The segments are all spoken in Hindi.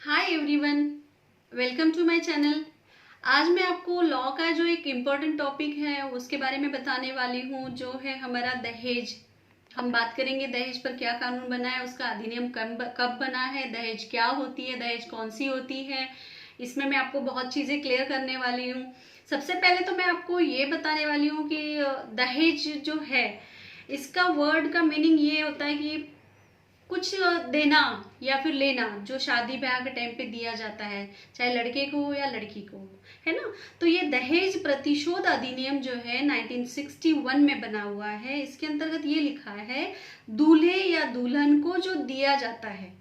Hi everyone, welcome to my channel. आज मैं आपको लॉ का जो एक इम्पोर्टेंट टॉपिक है उसके बारे में बताने वाली हूँ, जो है हमारा दहेज। हम बात करेंगे दहेज पर क्या कानून बना है, उसका अधिनियम कब बना है, दहेज क्या होती है, दहेज कौन सी होती है। इसमें मैं आपको बहुत चीज़ें क्लियर करने वाली हूँ। सबसे पहले तो मैं आपको ये बताने वाली हूँ कि दहेज जो है, इसका वर्ड का मीनिंग ये होता है कि कुछ देना या फिर लेना, जो शादी ब्याह के टाइम पे दिया जाता है, चाहे लड़के को हो या लड़की को हो, है ना। तो ये दहेज प्रतिशोध अधिनियम जो है 1961 में बना हुआ है। इसके अंतर्गत ये लिखा है, दूल्हे या दुल्हन को जो दिया जाता है,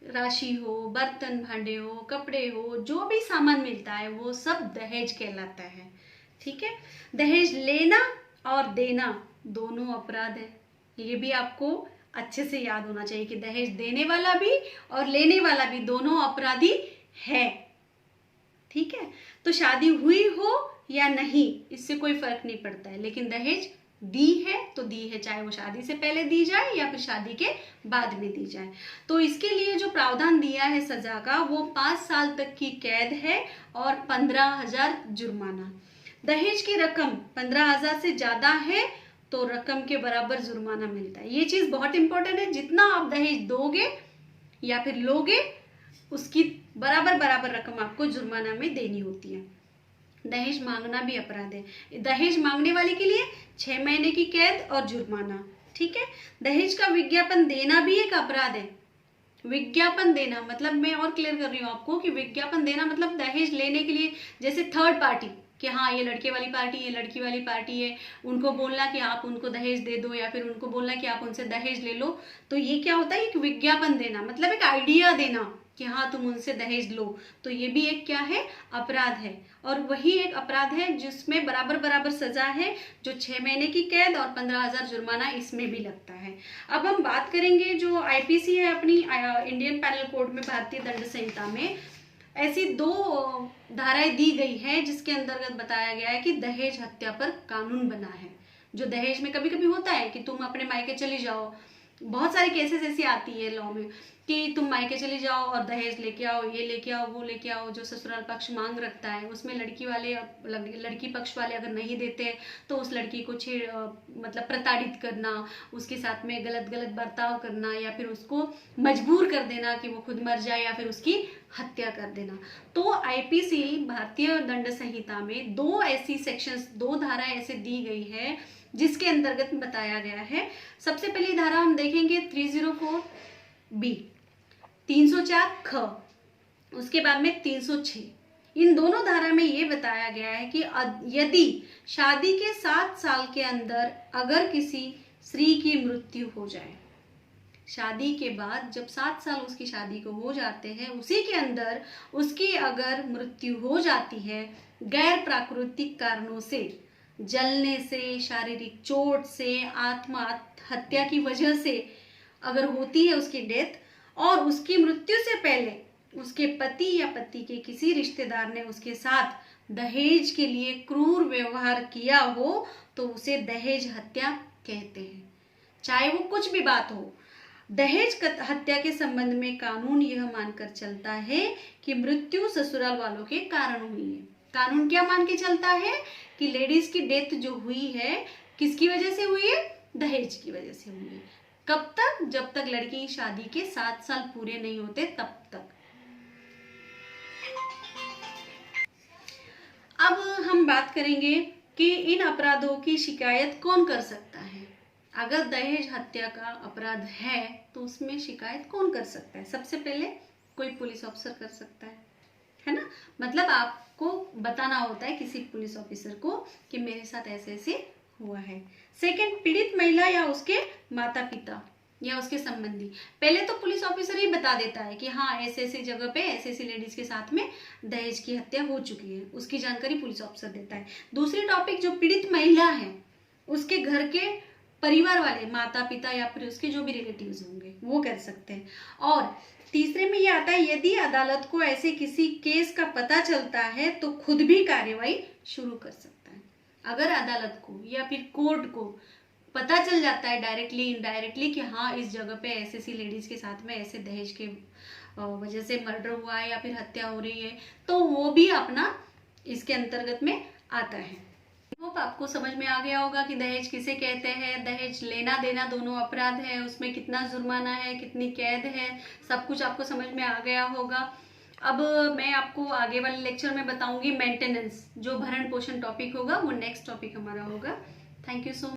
राशि हो, बर्तन भांडे हो, कपड़े हो, जो भी सामान मिलता है वो सब दहेज कहलाता है। ठीक है। दहेज लेना और देना दोनों अपराध है। ये भी आपको अच्छे से याद होना चाहिए कि दहेज देने वाला भी और लेने वाला भी दोनों अपराधी है। ठीक है। तो शादी हुई हो या नहीं, इससे कोई फर्क नहीं पड़ता है, लेकिन दहेज दी है तो दी है, चाहे वो शादी से पहले दी जाए या फिर शादी के बाद में दी जाए। तो इसके लिए जो प्रावधान दिया है सजा का, वो 5 साल तक की कैद है और 15,000 जुर्माना। दहेज की रकम 15,000 से ज्यादा है तो रकम के बराबर जुर्माना मिलता है। ये चीज बहुत इंपॉर्टेंट है, जितना आप दहेज दोगे या फिर लोगे उसकी बराबर बराबर रकम आपको जुर्माना में देनी होती है। दहेज मांगना भी अपराध है। दहेज मांगने वाले के लिए 6 महीने की कैद और जुर्माना। ठीक है। दहेज का विज्ञापन देना भी एक अपराध है। विज्ञापन देना मतलब, मैं और क्लियर कर रही हूँ आपको कि विज्ञापन देना मतलब दहेज लेने के लिए, जैसे थर्ड पार्टी कि हाँ ये लड़के वाली पार्टी, ये लड़की वाली पार्टी है, उनको बोलना कि आप उनको दहेज दे दो या फिर उनको बोलना कि आप उनसे दहेज ले लो। तो ये क्या होता है, एक विज्ञापन देना, मतलब एक आइडिया देना कि हाँ तुम उनसे दहेज लो। तो ये भी एक क्या है, अपराध है। और वही एक अपराध है जिसमें बराबर बराबर सजा है, जो 6 महीने की कैद और 15,000 जुर्माना इसमें भी लगता है। अब हम बात करेंगे जो आईपीसी है अपनी इंडियन पैनल कोड में, भारतीय दंड संहिता में ऐसी 2 धाराएं दी गई है जिसके अंतर्गत बताया गया है कि दहेज हत्या पर कानून बना है। जो दहेज में कभी कभी होता है कि तुम अपने मायके चली जाओ, बहुत सारे केसेस ऐसी आती है लॉ में कि तुम मायके चली जाओ और दहेज लेके आओ, ये लेके आओ, वो लेके आओ। जो ससुराल पक्ष मांग रखता है उसमें लड़की वाले, लड़की पक्ष वाले अगर नहीं देते तो उस लड़की को मतलब प्रताड़ित करना, उसके साथ में गलत गलत बर्ताव करना या फिर उसको मजबूर कर देना कि वो खुद मर जाए या फिर उसकी हत्या कर देना। तो आईपीसी भारतीय दंड संहिता में 2 ऐसी सेक्शंस, 2 धाराएं ऐसे दी गई है जिसके अंतर्गत बताया गया है। सबसे पहली धारा हम देखेंगे 304 बी, 304 ख, उसके बाद में 306। इन दोनों धारा में ये बताया गया है कि यदि शादी के 7 साल के अंदर अगर किसी स्त्री की मृत्यु हो जाए, शादी के बाद जब 7 साल उसकी शादी को हो जाते हैं, उसी के अंदर उसकी अगर मृत्यु हो जाती है गैर प्राकृतिक कारणों से, जलने से, शारीरिक चोट से, आत्महत्या की वजह से अगर होती है उसकी डेथ, और उसकी मृत्यु से पहले उसके पति या पति के किसी रिश्तेदार ने उसके साथ दहेज के लिए क्रूर व्यवहार किया हो, तो उसे दहेज हत्या कहते हैं। चाहे वो कुछ भी बात हो, दहेज हत्या के संबंध में कानून यह मानकर चलता है कि मृत्यु ससुराल वालों के कारण हुई है। कानून क्या मान के चलता है कि लेडीज की डेथ जो हुई है किसकी वजह से हुई है, दहेज की वजह से हुई है। कब तक, जब तक लड़की की शादी के 7 साल पूरे नहीं होते तब तक। अब हम बात करेंगे कि इन अपराधों की शिकायत कौन कर सकता है। अगर दहेज हत्या का अपराध है तो उसमें शिकायत कौन कर सकता है। सबसे पहले कोई पुलिस ऑफिसर कर सकता है ना। मतलब आपको बताना होता है किसी पुलिस ऑफिसर को कि मेरे साथ ऐसे ऐसे हुआ है। सेकंड, पीड़ित महिला या उसके माता पिता या उसके संबंधी। पहले तो पुलिस ऑफिसर ही बता देता है कि हाँ ऐसे ऐसी जगह पे ऐसे ऐसी लेडीज के साथ में दहेज की हत्या हो चुकी है, उसकी जानकारी पुलिस ऑफिसर देता है। दूसरी टॉपिक, जो पीड़ित महिला है उसके घर के परिवार वाले, माता पिता या फिर उसके जो भी रिलेटिव्स होंगे वो कर सकते हैं। और तीसरे में ये आता है, यदि अदालत को ऐसे किसी केस का पता चलता है तो खुद भी कार्यवाही शुरू कर सकता है। अगर अदालत को या फिर कोर्ट को पता चल जाता है डायरेक्टली इनडायरेक्टली कि हाँ इस जगह पे ऐसी ऐसी लेडीज के साथ में ऐसे दहेज के वजह से मर्डर हुआ है या फिर हत्या हो रही है, तो वो भी अपना इसके अंतर्गत में आता है। होप आपको समझ में आ गया होगा कि दहेज किसे कहते हैं, दहेज लेना देना दोनों अपराध है, उसमें कितना जुर्माना है, कितनी कैद है, सब कुछ आपको समझ में आ गया होगा। अब मैं आपको आगे वाले लेक्चर में बताऊंगी मेंटेनेंस, जो भरण पोषण टॉपिक होगा वो नेक्स्ट टॉपिक हमारा होगा। Thank you so much.